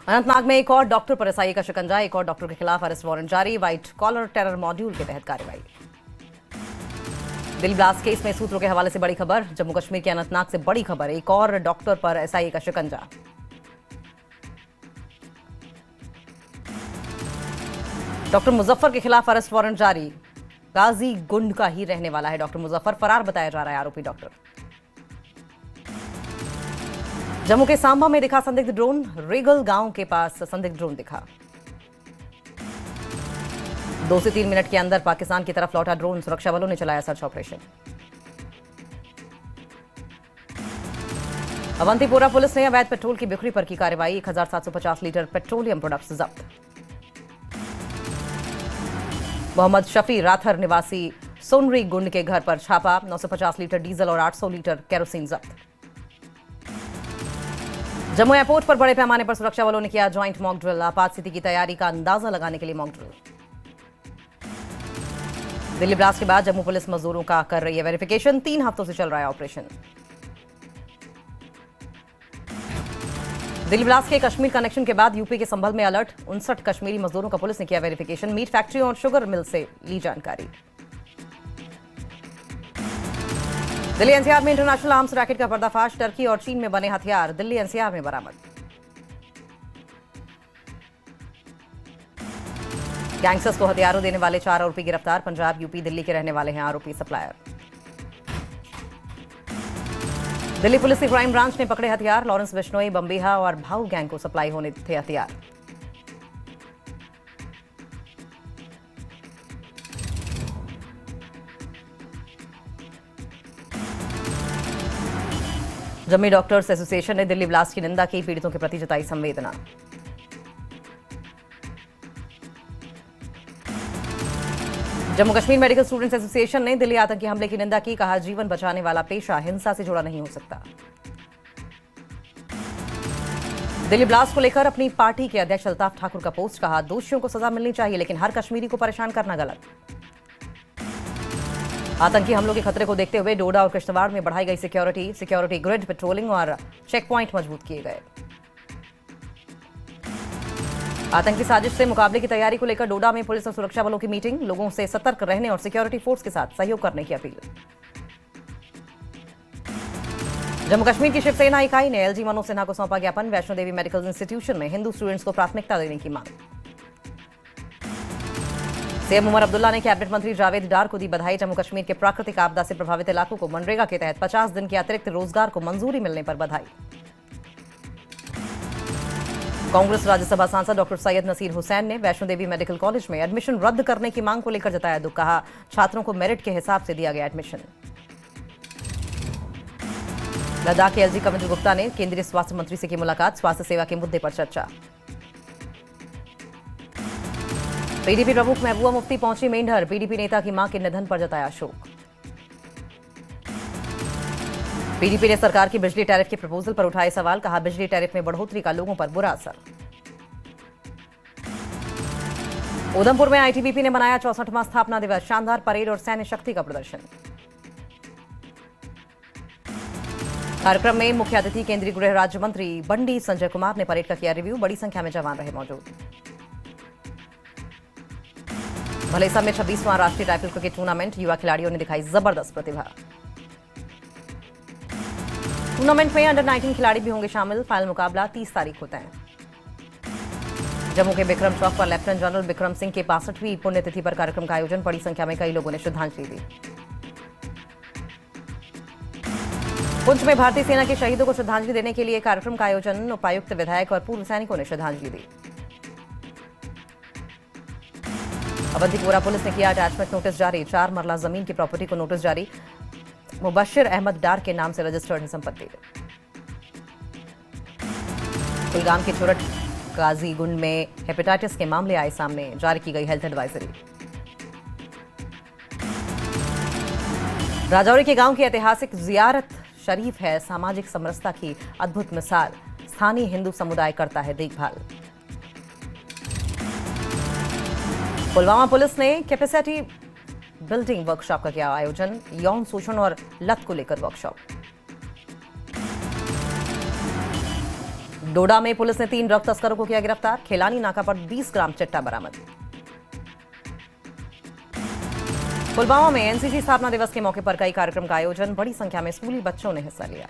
अनंतनाग में एक और डॉक्टर पर एसआईए का शिकंजा, एक और डॉक्टर के खिलाफ अरेस्ट वारंट जारी। व्हाइट कॉलर टेरर मॉड्यूल के तहत कार्रवाई। दिल ब्लास्ट केस में सूत्रों के हवाले से बड़ी खबर। जम्मू कश्मीर के अनंतनाग से बड़ी खबर, एक और डॉक्टर पर एसआईए का शिकंजा। डॉक्टर मुजफ्फर के खिलाफ अरेस्ट वारंट जारी। गाजी गुंड का ही रहने वाला है डॉक्टर मुजफ्फर, फरार बताया जा रहा है आरोपी डॉक्टर। जम्मू के सांबा में दिखा संदिग्ध ड्रोन। रेगल गांव के पास संदिग्ध ड्रोन दिखा। 2 से 3 मिनट के अंदर पाकिस्तान की तरफ लौटा ड्रोन। सुरक्षा बलों ने चलाया सर्च ऑपरेशन। अवंतीपोरा पुलिस ने अवैध पेट्रोल की बिक्री पर की कार्रवाई। 1750 लीटर पेट्रोलियम प्रोडक्ट्स जब्त। मोहम्मद शफी राथर निवासी सोनरी गुंड के घर पर छापा। 950 लीटर डीजल और 800 लीटर केरोसिन जब्त। जम्मू एयरपोर्ट पर बड़े पैमाने पर सुरक्षा बलों ने किया ज्वाइंट मॉक ड्रिल। आपात स्थिति की तैयारी का अंदाजा लगाने के लिए मॉक ड्रिल। दिल्ली ब्लास्ट के बाद जम्मू पुलिस मजदूरों का कर रही है वेरिफिकेशन। 3 हफ्तों से चल रहा है ऑपरेशन। दिल्ली ब्लास्ट के कश्मीर कनेक्शन के बाद यूपी के संभल में अलर्ट। 59 कश्मीरी मजदूरों का पुलिस ने किया वेरिफिकेशन। मीट फैक्ट्री और शुगर मिल से ली जानकारी। दिल्ली एनसीआर में इंटरनेशनल आर्म्स रैकेट का पर्दाफाश। टर्की और चीन में बने हथियार दिल्ली एनसीआर में बरामद। गैंगस्टर्स को हथियारों देने वाले 4 आरोपी गिरफ्तार। पंजाब, यूपी, दिल्ली के रहने वाले हैं आरोपी सप्लायर। दिल्ली पुलिस की क्राइम ब्रांच ने पकड़े हथियार। लॉरेंस बिश्नोई, बम्बीहा और भाऊ गैंग को सप्लाई होने थे हथियार। जम्मी डॉक्टर्स एसोसिएशन ने दिल्ली ब्लास्ट की निंदा की। पीड़ितों के प्रति जताई संवेदना। Jammu Kashmir medical students association ने दिल्ली आतंकी हमले की निंदा की। कहा, जीवन बचाने वाला पेशा हिंसा से जुड़ा नहीं हो सकता। दिल्ली ब्लास्ट को लेकर अपनी पार्टी के अध्यक्ष अल्ताफ ठाकुर का पोस्ट। कहा, दोषियों को सजा मिलनी चाहिए लेकिन हर कश्मीरी को परेशान करना गलत। आतंकी हमलों के खतरे को देखते हुए डोडा और किश्तवाड़ में बढ़ाई गई सिक्योरिटी ग्रिड, पेट्रोलिंग और चेक पॉइंट मजबूत किए गए। आतंकी साजिश से मुकाबले की तैयारी को लेकर डोडा में पुलिस और सुरक्षा बलों की मीटिंग। लोगों से सतर्क रहने और सिक्योरिटी फोर्स के साथ सहयोग करने की अपील। जम्मू कश्मीर की शिवसेना इकाई ने एलजी मनोज सिन्हा को सौंपा ज्ञापन। वैष्णो देवी मेडिकल इंस्टीट्यूशन में हिंदू स्टूडेंट्स को प्राथमिकता देने की मांग। सीएम उमर अब्दुल्ला ने कैबिनेट मंत्री जावेद डार को दी बधाई। जम्मू कश्मीर के प्राकृतिक आपदा से प्रभावित इलाकों को मनरेगा के तहत 50 दिन के अतिरिक्त रोजगार को मंजूरी मिलने पर बधाई। कांग्रेस राज्यसभा सांसद डॉक्टर सैयद नसीर हुसैन ने वैष्णो देवी मेडिकल कॉलेज में एडमिशन रद्द करने की मांग को लेकर जताया दुख। कहा, छात्रों को मेरिट के हिसाब से दिया गया एडमिशन। लद्दाख के एलजी कविंद्र गुप्ता ने केंद्रीय स्वास्थ्य मंत्री से की मुलाकात। स्वास्थ्य सेवा के मुद्दे पर चर्चा। पीडीपी प्रमुख महबूबा मुफ्ती पहुंची मेंढर। पीडीपी नेता की मां के निधन पर जताया शोक। पीडीपी ने सरकार की बिजली टैरिफ के प्रपोजल पर उठाए सवाल। कहा, बिजली टैरिफ में बढ़ोतरी का लोगों पर बुरा असर। उधमपुर में आईटीबीपी ने मनाया 64वां स्थापना दिवस। शानदार परेड और सैन्य शक्ति का प्रदर्शन। कार्यक्रम में मुख्य अतिथि केंद्रीय गृह राज्य मंत्री बंडी संजय कुमार ने परेड का किया रिव्यू। बड़ी संख्या में जवान रहे मौजूद। भलेसा में 26वां राष्ट्रीय राइफल क्रिकेट टूर्नामेंट। युवा खिलाड़ियों ने दिखाई जबरदस्त प्रतिभा। टूर्नामेंट में अंडर 19 खिलाड़ी भी होंगे शामिल। फाइनल मुकाबला 30 तारीख होता है। जम्मू के बिक्रम चौक पर लेफ्टिनेंट जनरल बिक्रम सिंह के 65वीं पुण्यतिथि पर कार्यक्रम का आयोजन। बड़ी संख्या में कई लोगों ने श्रद्धांजलि दी। पुंछ में भारतीय सेना के शहीदों को श्रद्धांजलि देने के लिए कार्यक्रम का आयोजन। उपायुक्त, विधायक और पूर्व सैनिकों ने श्रद्धांजलि दी। अवंतीपोरा पुलिस ने किया अटैचमेंट नोटिस जारी। 4 मरला जमीन की प्रॉपर्टी को नोटिस जारी। मुबशिर अहमद डार के नाम से रजिस्टर्ड है संपत्ति। कुलगाम के चुरट गाजी गुंड में हेपेटाइटिस के मामले आए सामने। जारी की गई हेल्थ एडवाइजरी। राजौरी के गांव की ऐतिहासिक जियारत शरीफ है सामाजिक समरसता की अद्भुत मिसाल। स्थानीय हिंदू समुदाय करता है देखभाल। पुलवामा पुलिस ने कैपेसिटी बिल्डिंग वर्कशॉप का किया आयोजन। यौन शोषण और लत को लेकर वर्कशॉप। डोडा में पुलिस ने 3 ड्रग तस्करों को किया गिरफ्तार। खेलानी नाका पर 20 ग्राम चिट्टा बरामद। पुलवामा में एनसीसी स्थापना दिवस के मौके पर कई कार्यक्रम का आयोजन, बड़ी संख्या में स्कूली बच्चों ने हिस्सा लिया।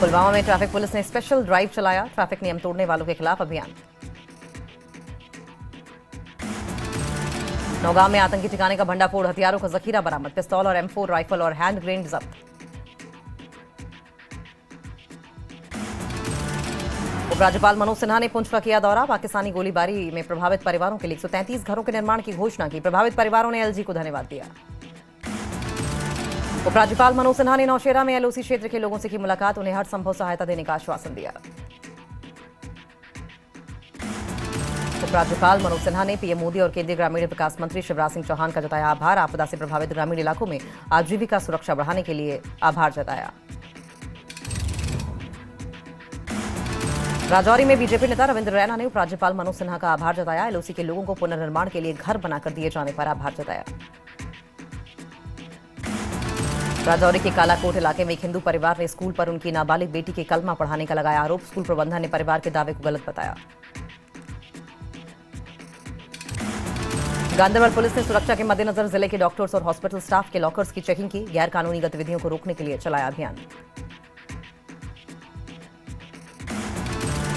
पुलवामा में ट्रैफिक पुलिस ने स्पेशल ड्राइव चलाया, ट्रैफिक नियम तोड़ने वालों के खिलाफ अभियान। नौगांव में आतंकी ठिकाने का भंडाफोड़, हथियारों का जखीरा बरामद, पिस्तौल और M4 राइफल और हैंड ग्रेनेड जब्त। उपराज्यपाल मनोज सिन्हा ने पुंछ का किया दौरा, पाकिस्तानी गोलीबारी में प्रभावित परिवारों के लिए 133 घरों के निर्माण की घोषणा की। प्रभावित परिवारों ने LG को धन्यवाद दिया। उपराज्यपाल मनोज सिन्हा ने नौशेरा में LOC क्षेत्र के लोगों से की मुलाकात, उन्हें हर संभव सहायता देने का आश्वासन दिया। उपराज्यपाल मनोज सिन्हा ने पीएम मोदी और केंद्रीय ग्रामीण विकास मंत्री शिवराज सिंह चौहान का जताया आभार। आपदा से प्रभावित ग्रामीण इलाकों में आजीविका सुरक्षा बढ़ाने के लिए आभार जताया। राजौरी में बीजेपी नेता रविंद्र रैना ने उपराज्यपाल मनोज सिन्हा का आभार जताया। LOC के लोगों को पुनर्निर्माण के लिए घर बनाकर दिए जाने पर आभार जताया। राजौरी के कालाकोट इलाके में एक हिंदू परिवार ने स्कूल पर उनकी नाबालिग बेटी के कलमा पढ़ाने का लगाया आरोप। स्कूल प्रबंधन ने परिवार के दावे को गलत बताया। गांधरबल पुलिस ने सुरक्षा के मद्देनजर जिले के डॉक्टर्स और हॉस्पिटल स्टाफ के लॉकर्स की चेकिंग की। गैर कानूनी गतिविधियों को रोकने के लिए चलाया अभियान।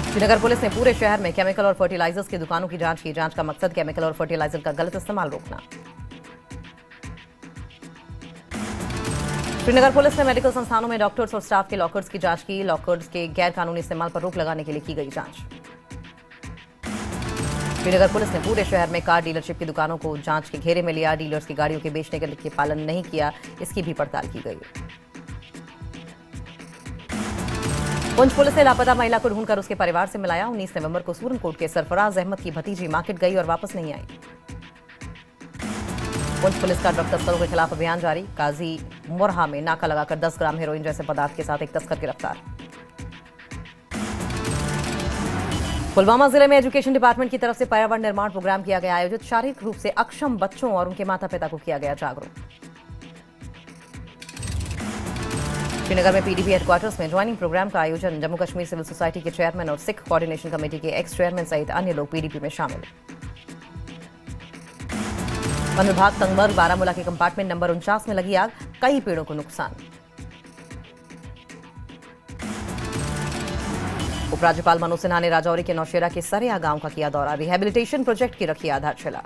श्रीनगर पुलिस ने पूरे शहर में केमिकल और फर्टिलाइजर्स की दुकानों की जांच की। जांच का मकसद केमिकल और फर्टिलाइजर का गलत इस्तेमाल रोकना। श्रीनगर पुलिस ने मेडिकल संस्थानों में डॉक्टर्स और स्टाफ के लॉकर्स की जांच की। लॉकर्स के गैर कानूनी इस्तेमाल पर रोक लगाने के लिए की गई जांच। श्रीनगर पुलिस ने पूरे शहर में कार डीलरशिप की दुकानों को जांच के घेरे में लिया। डीलर्स की गाड़ियों के बेचने के पालन नहीं किया, इसकी भी पड़ताल की गई। पुंछ पुलिस ने लापता महिला को ढूंढकर उसके परिवार से मिलाया। 19 नवंबर को सूरनकोट के सरफराज अहमद की भतीजी मार्केट गई और वापस नहीं आई। पुंछ पुलिस का ड्रग तस्करों के खिलाफ अभियान जारी। काजी मोरहा में नाका लगाकर 10 ग्राम हेरोइन जैसे पदार्थ के साथ एक तस्कर गिरफ्तार। पुलवामा जिले में एजुकेशन डिपार्टमेंट की तरफ से पर्यावरण निर्माण प्रोग्राम किया गया आयोजित। शारीरिक रूप से अक्षम बच्चों और उनके माता पिता को किया गया जागरूक। श्रीनगर में PDP हेडक्वार्टर्स में ज्वाइनिंग प्रोग्राम का आयोजन। जम्मू कश्मीर सिविल सोसाइटी के चेयरमैन और सिख कोऑर्डिनेशन कमेटी के एक्स चेयरमैन सहित अन्य लोग PDP में शामिल। वन विभाग तंगमर्ग बारामूला के कंपार्टमेंट नंबर 49 में लगी आग, कई पेड़ों को नुकसान। उपराज्यपाल मनोज सिन्हा ने राजौरी के नौशेरा के सरेया गांव का किया दौरा। रिहैबिलिटेशन प्रोजेक्ट की रखी आधारशिला।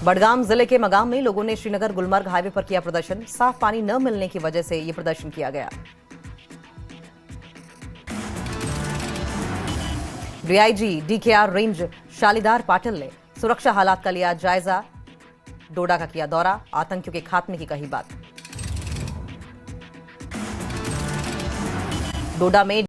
बडगाम जिले के मगाम में लोगों ने श्रीनगर गुलमर्ग हाईवे पर किया प्रदर्शन। साफ पानी न मिलने की वजह से यह प्रदर्शन किया गया। DIG DKR रेंज शालीदार पाटिल ने सुरक्षा हालात का लिया जायजा। डोडा का किया दौरा, आतंकियों के खात्मे की कही बात। डोडा में